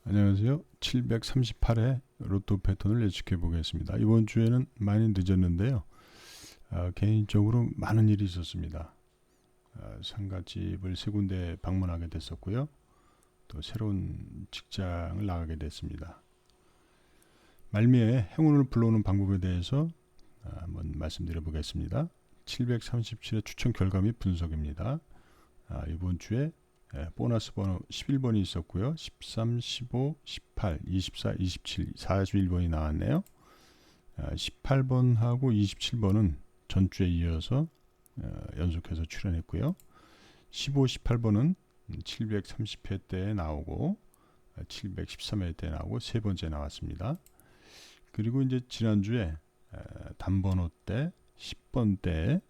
안녕하세요. 738회 로또 패턴을 예측해 보겠습니다. 이번 주에는 많이 늦었는데요. 개인적으로 많은 일이 있었습니다. 상가집을 세 군데 방문하게 됐었고요. 또 새로운 직장을 나가게 됐습니다. 말미에 행운을 불러오는 방법에 대해서 한번 말씀드려 보겠습니다. 737의 추천 결과 및 분석입니다. 이번 주에 보너스 번호 11번이 있었고요. 13, 15, 18, 24, 27, 41번이 나왔네요. 18번하고 27번은 전주에 이어서 연속해서 출연했고요. 15, 18번은 730회 때 나오고 713회 때 나오고 세 번째 나왔습니다. 그리고 이제 지난주에 단번호 때 10번 때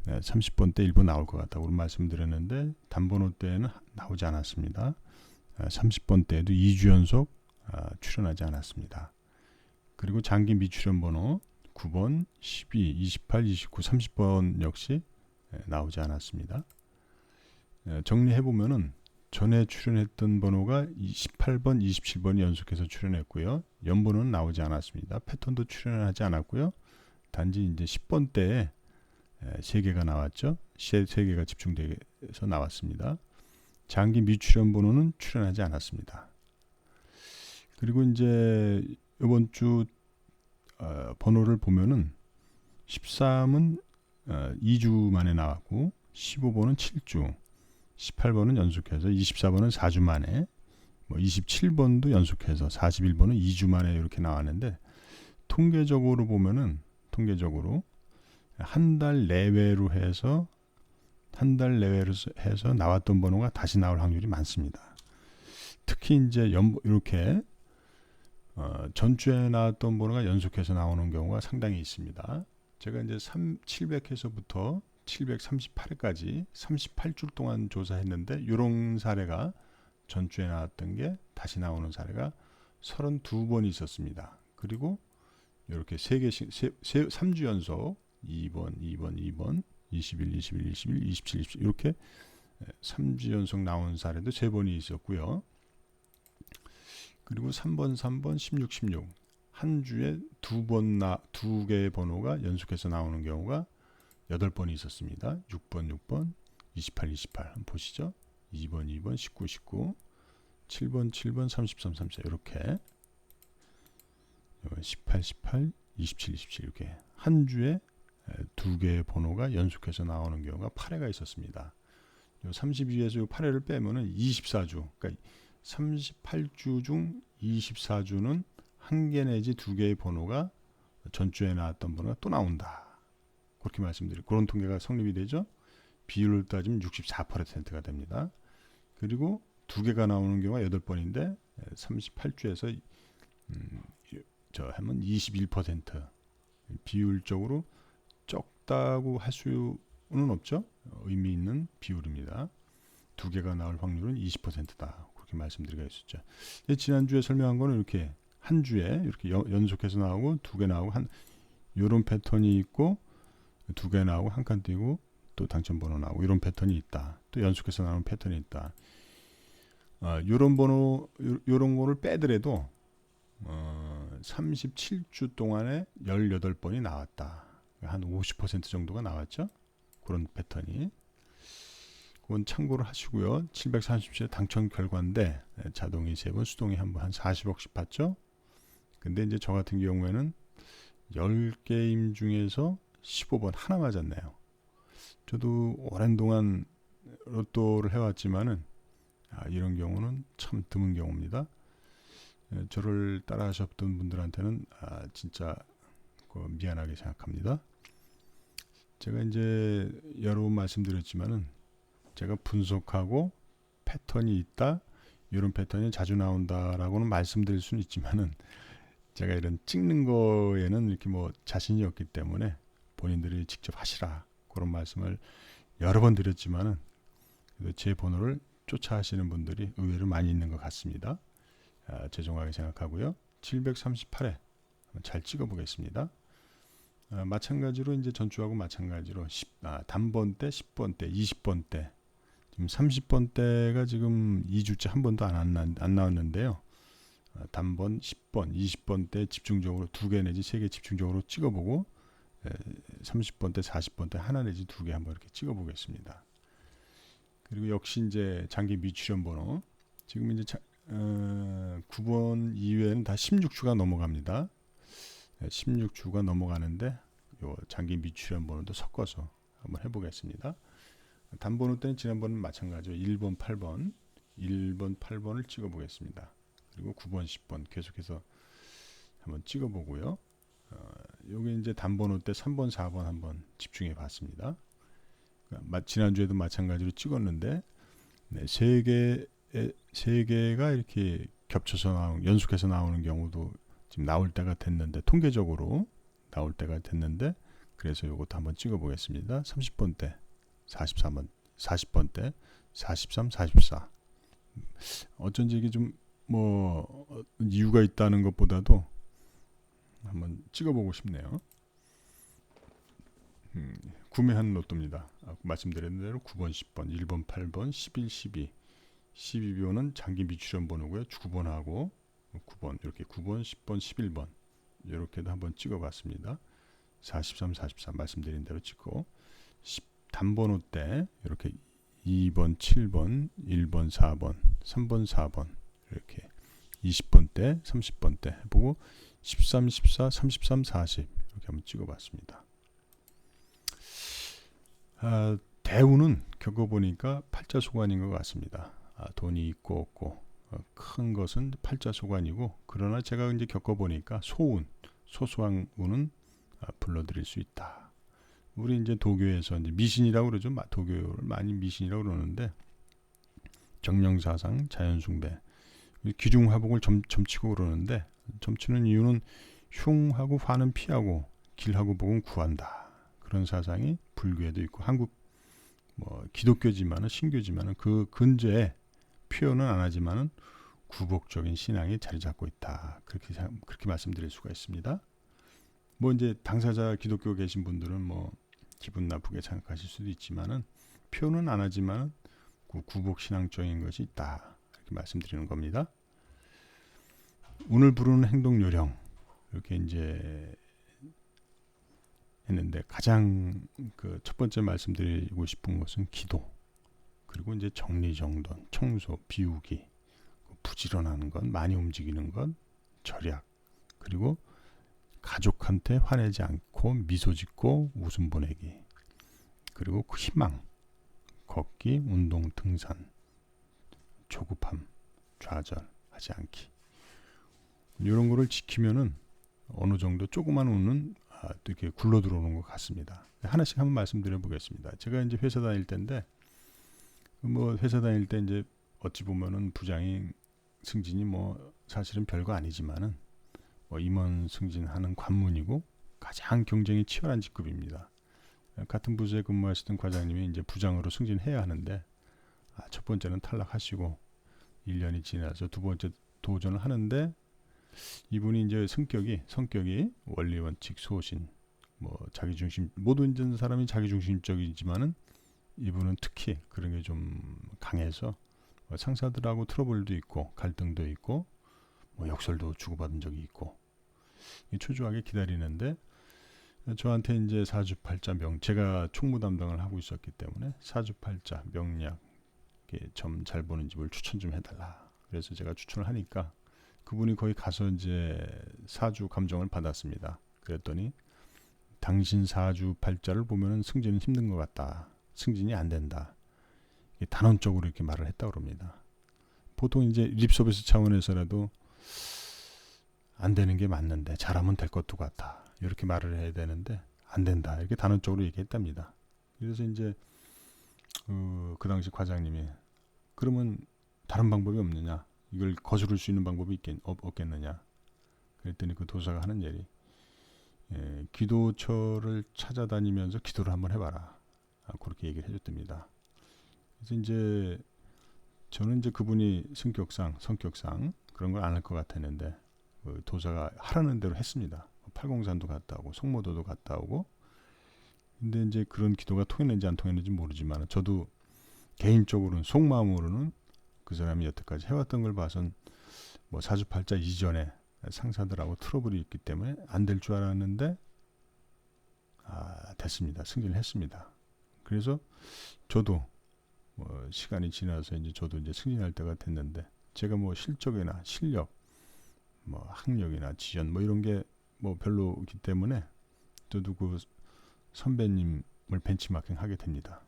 30번 때 일부 나올 것 같다고 말씀드렸는데 단번호 때는 나오지 않았습니다. 30번 때에도 2주 연속 출연하지 않았습니다. 그리고 장기 미출연 번호 9번, 12, 28, 29, 30번 역시 나오지 않았습니다. 정리해보면은 전에 출연했던 번호가 18번, 27번이 연속해서 출연했고요. 연번호는 나오지 않았습니다. 패턴도 출연하지 않았고요. 단지 이제 10번 때에 3개가 나왔죠. 3개가 집중돼서 나왔습니다. 장기 미출연 번호는 출연하지 않았습니다. 그리고 이제 이번 주 번호를 보면은 13은 2주 만에 나왔고 15번은 7주, 18번은 연속해서 24번은 4주 만에 27번도 연속해서 41번은 2주 만에 이렇게 나왔는데 통계적으로 보면은 한 달 내외로 해서 나왔던 번호가 다시 나올 확률이 많습니다. 특히 이제 이렇게 전주에 나왔던 번호가 연속해서 나오는 경우가 상당히 있습니다. 제가 이제 700회서부터 738회까지 38주 동안 조사했는데 이런 사례가 전주에 나왔던 게 다시 나오는 사례가 32번이 있었습니다. 그리고 이렇게 3주 연속 2번, 21, 21, 27, 27 이렇게 3주 연속 나온 사례도 3번이 있었고요. 그리고 3번, 16. 한 주에 두 개의 번호가 연속해서 나오는 경우가 8번이 있었습니다. 6번, 28 한번 보시죠. 2번, 19, 7번, 33, 이렇게 18, 27 이렇게 한 주에 두 개의 번호가 연속해서 나오는 경우가 8회가 있었습니다. 32에서 8회를 빼면은 24주, 그러니까 38주 중 24주는 한 개 내지 두 개의 번호가 전주에 나왔던 번호가 또 나온다. 그렇게 말씀드리고 그런 통계가 성립이 되죠. 비율을 따지면 64%가 됩니다. 그리고 두 개가 나오는 경우가 8번인데 38주에서 하면 21% 비율적으로 적다고 할 수는 없죠. 의미 있는 비율입니다. 두 개가 나올 확률은 20%다. 그렇게 말씀드리고 있었죠. 지난주에 설명한 거는 이렇게 한 주에 이렇게 연속해서 나오고 두 개 나오고 이런 패턴이 있고 두 개 나오고 한 칸 띄고 또 당첨번호 나오고 이런 패턴이 있다. 또 연속해서 나오는 패턴이 있다. 이런 번호 이런 거를 빼더라도 37주 동안에 18번이 나왔다. 한 50% 정도가 나왔죠. 그런 패턴이. 그건 참고를 하시고요. 737 당첨 결과인데 자동이 3번, 수동이 한 번 한 40억씩 받죠. 근데 이제 저 같은 경우에는 10게임 중에서 15번 하나 맞았네요. 저도 오랜 동안 로또를 해왔지만은 이런 경우는 참 드문 경우입니다. 저를 따라 하셨던 분들한테는 진짜 미안하게 생각합니다. 제가 이제 여러 번 말씀드렸지만은 제가 분석하고 패턴이 있다, 이런 패턴이 자주 나온다라고는 말씀드릴 수는 있지만은 제가 이런 찍는 거에는 이렇게 자신이 없기 때문에 본인들이 직접 하시라 그런 말씀을 여러 번 드렸지만은 제 번호를 쫓아 하시는 분들이 의외로 많이 있는 것 같습니다. 죄송하게 생각하고요. 738회 잘 찍어보겠습니다. 마찬가지로 이제 전주하고 마찬가지로 단번 때, 10번 때, 20번 때, 지금 30번 때가 지금 2주째 한 번도 안 나왔는데요. 단번 10번, 20번 때 집중적으로 2개 내지 3개 집중적으로 찍어보고 30번 때, 40번 때 하나 내지 2개 한번 이렇게 찍어보겠습니다. 그리고 역시 이제 장기 미출현 번호 지금 이제 9번 이외에는 다 16주가 넘어갑니다. 16주가 넘어가는데 요 장기 미출현 번호도 섞어서 한번 해보겠습니다. 단번호 때는 지난번은 마찬가지로 1번, 8번, 1번, 8번을 찍어보겠습니다. 그리고 9번, 10번 계속해서 한번 찍어보고요. 여기 이제 단번호 때 3번, 4번 한번 집중해 봤습니다. 지난주에도 마찬가지로 찍었는데 세 개가 이렇게 겹쳐서 연속해서 나오는 경우도 지금 나올 때가 됐는데, 통계적으로 나올 때가 됐는데, 그래서 이것도 한번 찍어 보겠습니다. 30번 때 44번, 40번 때 43, 44. 어쩐지 이게 좀 이유가 있다는 것보다도 한번 찍어보고 싶네요. 구매한 로또입니다. 말씀드린 대로 9번, 10번, 1번, 8번, 11, 12. 12번은 장기 미출현 번호고요. 9번하고 9번, 이렇게 9번, 10번, 11번 이렇게도 한번 찍어봤습니다. 43, 44 말씀드린 대로 찍고, 단번호 때 이렇게 2번, 7번, 1번, 4번, 3번, 4번 이렇게 20번 때, 30번 때 해보고 13, 14, 33, 40 이렇게 한번 찍어봤습니다. 대우는 겪어보니까 팔자소관인 것 같습니다. 돈이 있고 없고 큰 것은 팔자소관이고, 그러나 제가 이제 겪어보니까 소운, 소소한 운은 불러들일 수 있다. 우리 이제 도교에서 이제 미신이라고 그러죠. 도교를 많이 미신이라고 그러는데, 정령사상, 자연숭배, 기중화복을 점치고 그러는데, 점치는 이유는 흉하고 화는 피하고 길하고 복은 구한다. 그런 사상이 불교에도 있고, 한국 기독교지만은, 신교지만은 그 근저에 표현은 안 하지만은 구복적인 신앙이 자리 잡고 있다. 그렇게 말씀드릴 수가 있습니다. 이제 당사자 기독교 계신 분들은 기분 나쁘게 생각하실 수도 있지만은, 표현은 안 하지만은 구복 신앙적인 것이 있다. 이렇게 말씀드리는 겁니다. 운을 부르는 행동 요령 이렇게 이제 했는데, 가장 첫 번째 말씀드리고 싶은 것은 기도, 그리고 이제 정리정돈, 청소, 비우기, 부지런하는 것, 많이 움직이는 것, 절약, 그리고 가족한테 화내지 않고 미소 짓고 웃음 보내기, 그리고 희망, 걷기, 운동, 등산, 조급함, 좌절하지 않기, 이런 거를 지키면은 어느 정도 조그만 운은 또 이렇게 굴러 들어오는 것 같습니다. 하나씩 한번 말씀드려 보겠습니다. 제가 이제 회사 다닐 때인데, 회사 다닐 때 이제 어찌 보면은 부장이 승진이 사실은 별거 아니지만은 임원 승진하는 관문이고 가장 경쟁이 치열한 직급입니다. 같은 부서에 근무하시던 과장님이 이제 부장으로 승진해야 하는데, 첫 번째는 탈락하시고 1년이 지나서 두 번째 도전을 하는데, 이분이 이제 성격이 원리 원칙 소신, 자기중심, 모든 사람이 자기중심적이지만은 이분은 특히 그런 게 좀 강해서 상사들하고 트러블도 있고 갈등도 있고 욕설도 주고받은 적이 있고, 초조하게 기다리는데, 저한테 이제 사주팔자 제가 총무 담당을 하고 있었기 때문에 사주팔자 명리학 점 잘 보는 집을 추천 좀 해달라. 그래서 제가 추천을 하니까 그분이 거기 가서 이제 사주 감정을 받았습니다. 그랬더니 당신 사주팔자를 보면은 승진은 힘든 것 같다. 승진이 안 된다. 단언적으로 이렇게 말을 했다고 합니다. 보통 이제 립서비스 차원에서라도 안 되는 게 맞는데 잘하면 될 것도 같아. 이렇게 말을 해야 되는데 안 된다. 이렇게 단언적으로 얘기했답니다. 그래서 이제 그 당시 과장님이, 그러면 다른 방법이 없느냐? 이걸 거스를 수 있는 방법이 없겠느냐? 그랬더니 그 도사가 하는 얘기, 기도처를 찾아다니면서 기도를 한번 해봐라. 그렇게 얘기를 해줬답니다. 그래서 이제 저는 이제 그분이 성격상 그런 걸 안 할 것 같았는데, 도사가 하라는 대로 했습니다. 팔공산도 갔다 오고 송모도도 갔다 오고. 근데 이제 그런 기도가 통했는지 안 통했는지 모르지만, 저도 개인적으로는 속마음으로는 그 사람이 여태까지 해왔던 걸 봐선 뭐 사주팔자 이전에 상사들하고 트러블이 있기 때문에 안 될 줄 알았는데 됐습니다. 승진을 했습니다. 그래서 저도 뭐 시간이 지나서 이제 저도 이제 승진할 때가 됐는데 제가 뭐 실적이나 실력, 뭐 학력이나 지연 뭐 이런 게 뭐 별로기 때문에 저도 그 선배님을 벤치마킹 하게 됩니다.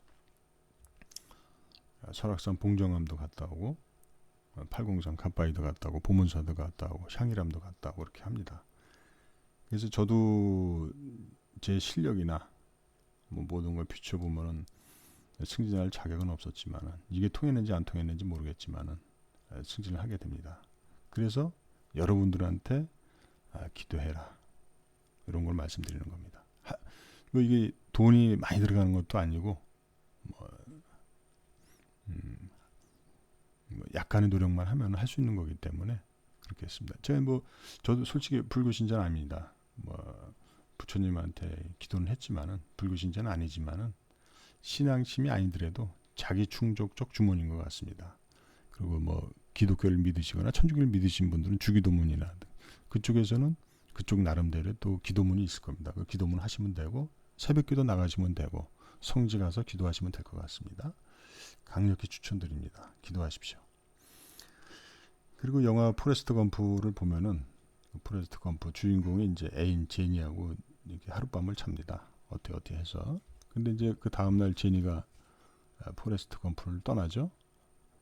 설악산 봉정암도 갔다 오고 팔공산 갓바위도 갔다 오고 보문사도 갔다 오고 향일암도 갔다 오고 그렇게 합니다. 그래서 저도 제 실력이나 뭐 모든 걸 비춰보면은 승진할 자격은 없었지만은 이게 통했는지 안 통했는지 모르겠지만은 승진을 하게 됩니다. 그래서 여러분들한테 기도해라 이런 걸 말씀드리는 겁니다. 뭐 이게 돈이 많이 들어가는 것도 아니고 뭐 약간의 노력만 하면 할 수 있는 거기 때문에 그렇게 했습니다. 제가 뭐 저도 솔직히 불교 신자는 아닙니다. 뭐 부처님한테 기도는 했지만은 불교 신자는 아니지만은 신앙심이 아니더라도 자기 충족적 주문인 것 같습니다. 그리고 뭐 기독교를 믿으시거나 천주교를 믿으신 분들은 주기도문이나 그쪽에서는 그쪽 나름대로 또 기도문이 있을 겁니다. 그 기도문 하시면 되고 새벽기도 나가시면 되고 성지 가서 기도하시면 될 것 같습니다. 강력히 추천드립니다. 기도하십시오. 그리고 영화 포레스트 검프를 보면은 포레스트 검프 주인공이 이제 애인 제니하고 이렇게 하룻밤을 찹니다. 어떻게 해서. 근데 이제 그 다음날 제니가 포레스트 검프를 떠나죠.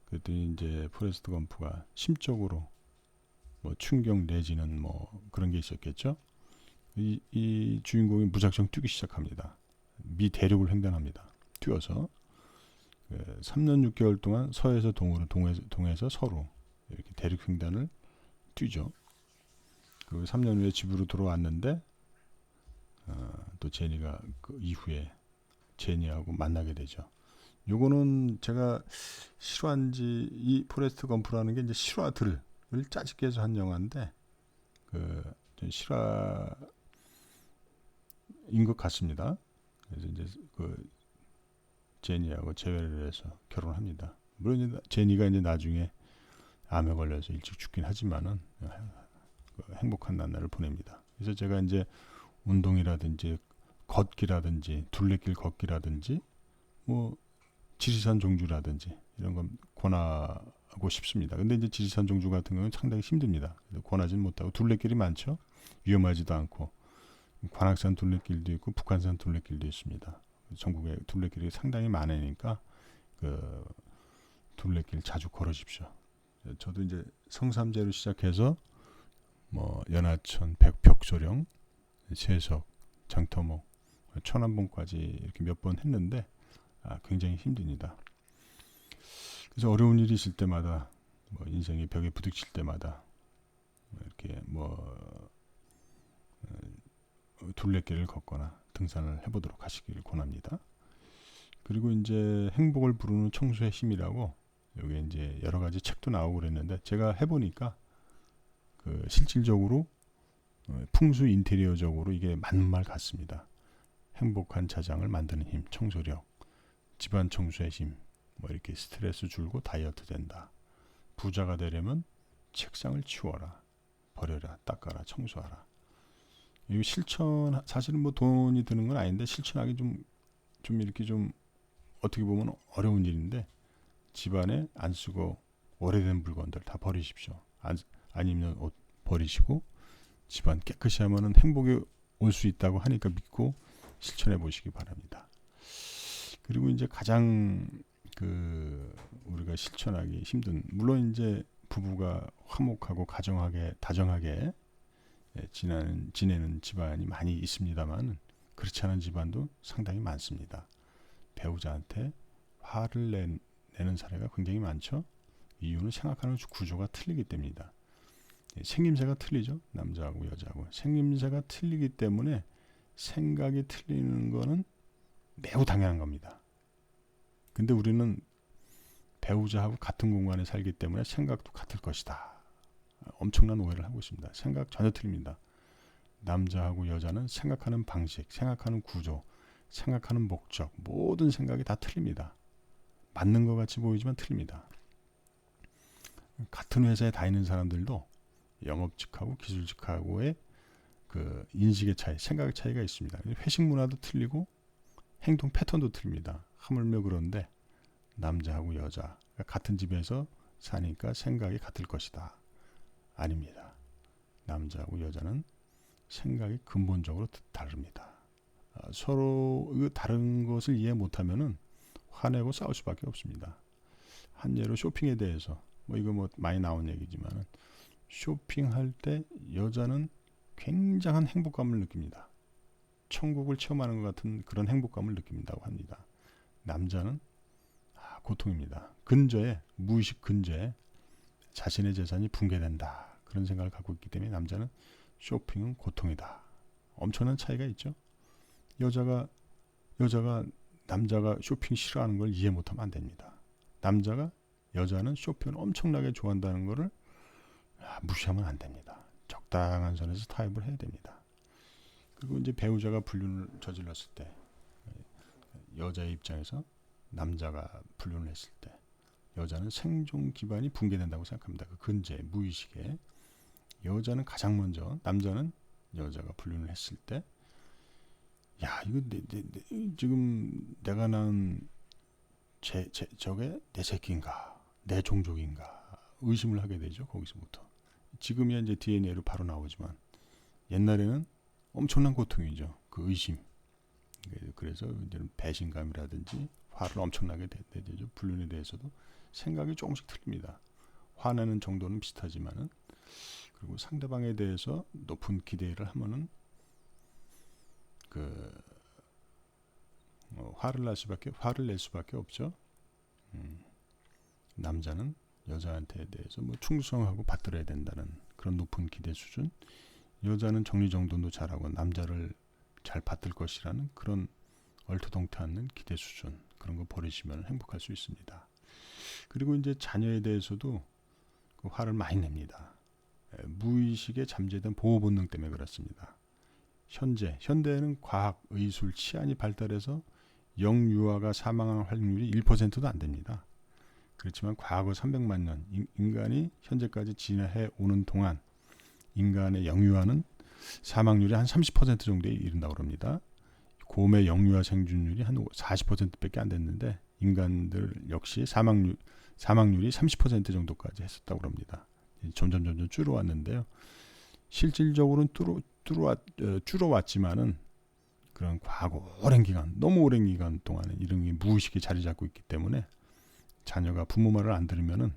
그랬더니 이제 포레스트 검프가 심적으로 뭐 충격 내지는 뭐 그런 게 있었겠죠. 이 주인공이 무작정 뛰기 시작합니다. 미 대륙을 횡단합니다. 뛰어서 3년 6개월 동안 서에서 동으로 동에서 서로 이렇게 대륙 횡단을 뛰죠. 그 3년 후에 집으로 돌아왔는데 또 제니가 그 이후에 제니하고 만나게 되죠. 요거는 제가 실화인지 이 포레스트 검프라는 게 이제 실화들을 짜집게 해서 한 영화인데 그 실화인 것 같습니다. 그래서 이제 그 제니하고 재회를 해서 결혼합니다. 물론 이제 제니가 이제 나중에 암에 걸려서 일찍 죽긴 하지만은 행복한 나날을 보냅니다. 그래서 제가 이제 운동이라든지 걷기라든지 둘레길 걷기라든지 뭐 지리산 종주라든지 이런 건 권하고 싶습니다. 근데 이제 지리산 종주 같은 경우는 상당히 힘듭니다. 권하지는 못하고 둘레길이 많죠. 위험하지도 않고 관악산 둘레길도 있고 북한산 둘레길도 있습니다. 전국에 둘레길이 상당히 많으니까 그 둘레길 자주 걸으십시오. 저도 이제 성삼재로 시작해서 뭐 연하천, 벽조령, 세석, 장터목, 천안봉까지 이렇게 몇 번 했는데 굉장히 힘듭니다. 그래서 어려운 일이 있을 때마다 뭐 인생의 벽에 부딪힐 때마다 이렇게 뭐 둘레길을 걷거나 등산을 해보도록 하시기를 권합니다. 그리고 이제 행복을 부르는 청소의 힘이라고 여기 이제 여러 가지 책도 나오고 그랬는데 제가 해보니까 그 실질적으로 풍수 인테리어적으로 이게 맞는 말 같습니다. 행복한 자장을 만드는 힘, 청소력, 집안 청소의 힘, 뭐 이렇게 스트레스 줄고 다이어트 된다. 부자가 되려면 책상을 치워라, 버려라, 닦아라, 청소하라. 이 실천 사실은 뭐 돈이 드는 건 아닌데 실천하기 좀 이렇게 좀 어떻게 보면 어려운 일인데 집안에 안 쓰고 오래된 물건들 다 버리십시오. 안 입는 옷 버리시고 집안 깨끗이 하면은 행복이 올 수 있다고 하니까 믿고 실천해 보시기 바랍니다. 그리고 이제 가장 우리가 실천하기 힘든 물론 이제 부부가 화목하고 다정하게 지내는 집안이 많이 있습니다만 그렇지 않은 집안도 상당히 많습니다. 배우자한테 화를 내는 사례가 굉장히 많죠. 이유는 생각하는 구조가 틀리기 때문이다. 생김새가 틀리죠. 남자하고 여자하고 생김새가 틀리기 때문에 생각이 틀리는 거는 매우 당연한 겁니다. 근데 우리는 배우자하고 같은 공간에 살기 때문에 생각도 같을 것이다. 엄청난 오해를 하고 있습니다. 생각 전혀 틀립니다. 남자하고 여자는 생각하는 방식, 생각하는 구조, 생각하는 목적, 모든 생각이 다 틀립니다. 맞는 것 같이 보이지만 틀립니다. 같은 회사에 다니는 사람들도 영업직하고 기술직하고의 그 인식의 차이, 생각의 차이가 있습니다. 회식 문화도 틀리고 행동 패턴도 틀립니다. 하물며 그런데 남자하고 여자 같은 집에서 사니까 생각이 같을 것이다. 아닙니다. 남자하고 여자는 생각이 근본적으로 다릅니다. 서로 다른 것을 이해 못하면은 화내고 싸울 수밖에 없습니다. 한 예로 쇼핑에 대해서 이거 많이 나온 얘기지만 쇼핑할 때 여자는 굉장한 행복감을 느낍니다. 천국을 체험하는 것 같은 그런 행복감을 느낀다고 합니다. 남자는 고통입니다. 근저에 무의식 근저에 자신의 재산이 붕괴된다. 그런 생각을 갖고 있기 때문에 남자는 쇼핑은 고통이다. 엄청난 차이가 있죠. 여자가 남자가 쇼핑 싫어하는 걸 이해 못하면 안 됩니다. 남자가 여자는 쇼핑을 엄청나게 좋아한다는 것을 무시하면 안 됩니다. 적당한 선에서 타협을 해야 됩니다. 그리고 이제 배우자가 불륜을 저질렀을 때 여자의 입장에서 남자가 불륜을 했을 때 여자는 생존 기반이 붕괴된다고 생각합니다. 그 근저에 무의식에 여자는 가장 먼저 남자는 여자가 불륜을 했을 때 야 이거 지금 내가 낳은 저게 내 새끼인가 내 종족인가 의심을 하게 되죠. 거기서부터 지금이야 이제 DNA로 바로 나오지만 옛날에는 엄청난 고통이죠. 그 의심. 그래서 이제는 배신감이라든지 화를 엄청나게 내죠. 불륜에 대해서도 생각이 조금씩 틀립니다. 화내는 정도는 비슷하지만은 그리고 상대방에 대해서 높은 기대를 하면은 화를 낼 수밖에 없죠. 남자는 여자한테 대해서 충성하고 받들어야 된다는 그런 높은 기대 수준. 여자는 정리정돈도 잘하고 남자를 잘 받들 것이라는 그런 얼토당토 않는 기대 수준. 그런 거 버리시면 행복할 수 있습니다. 그리고 이제 자녀에 대해서도 그 화를 많이 냅니다. 무의식에 잠재된 보호 본능 때문에 그렇습니다. 현대에는 과학, 의술, 치안이 발달해서 영유아가 사망할 확률이 1%도 안 됩니다. 그렇지만 과거 300만 년 인간이 현재까지 진화해 오는 동안 인간의 영유아는 사망률이 한 30% 정도에 이른다고 합니다. 곰의 영유아 생존율이 한 40%밖에 안 됐는데 인간들 역시 사망률이 30% 정도까지 했었다고 합니다. 점점 줄어왔는데요. 실질적으로는 줄어왔지만은 그런 과거 너무 오랜 기간 동안에 이런 게 무의식에 자리 잡고 있기 때문에 자녀가 부모 말을 안 들으면은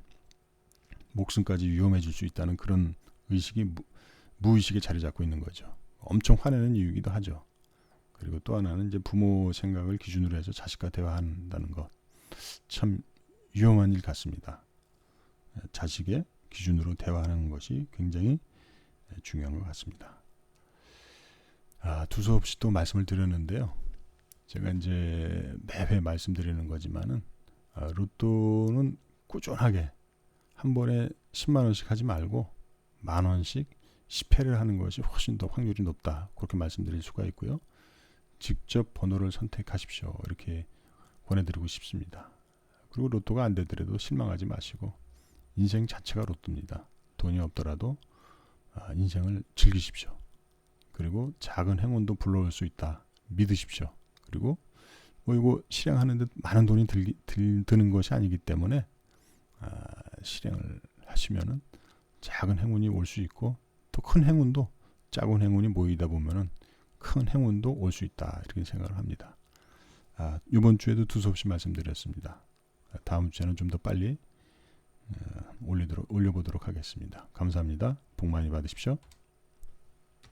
목숨까지 위험해질 수 있다는 그런 의식이 무의식에 자리 잡고 있는 거죠. 엄청 화내는 이유이기도 하죠. 그리고 또 하나는 이제 부모 생각을 기준으로 해서 자식과 대화한다는 것. 참 위험한 일 같습니다. 자식의 기준으로 대화하는 것이 굉장히 중요한 것 같습니다. 두서없이 또 말씀을 드렸는데요. 제가 이제 매회 말씀드리는 거지만은 로또는 꾸준하게 한 번에 10만 원씩 하지 말고 만 원씩 10회를 하는 것이 훨씬 더 확률이 높다. 그렇게 말씀드릴 수가 있고요. 직접 번호를 선택하십시오. 이렇게 권해드리고 싶습니다. 그리고 로또가 안 되더라도 실망하지 마시고 인생 자체가 로또입니다. 돈이 없더라도 인생을 즐기십시오. 그리고 작은 행운도 불러올 수 있다. 믿으십시오. 그리고 이거 실행하는데 많은 돈이 드는 것이 아니기 때문에 실행을 하시면은 작은 행운이 올 수 있고 또 큰 행운도 작은 행운이 모이다 보면은 큰 행운도 올 수 있다. 이렇게 생각을 합니다. 이번 주에도 두서없이 말씀드렸습니다. 다음 주에는 좀 더 빨리 올려보도록 하겠습니다. 감사합니다. 복 많이 받으십시오.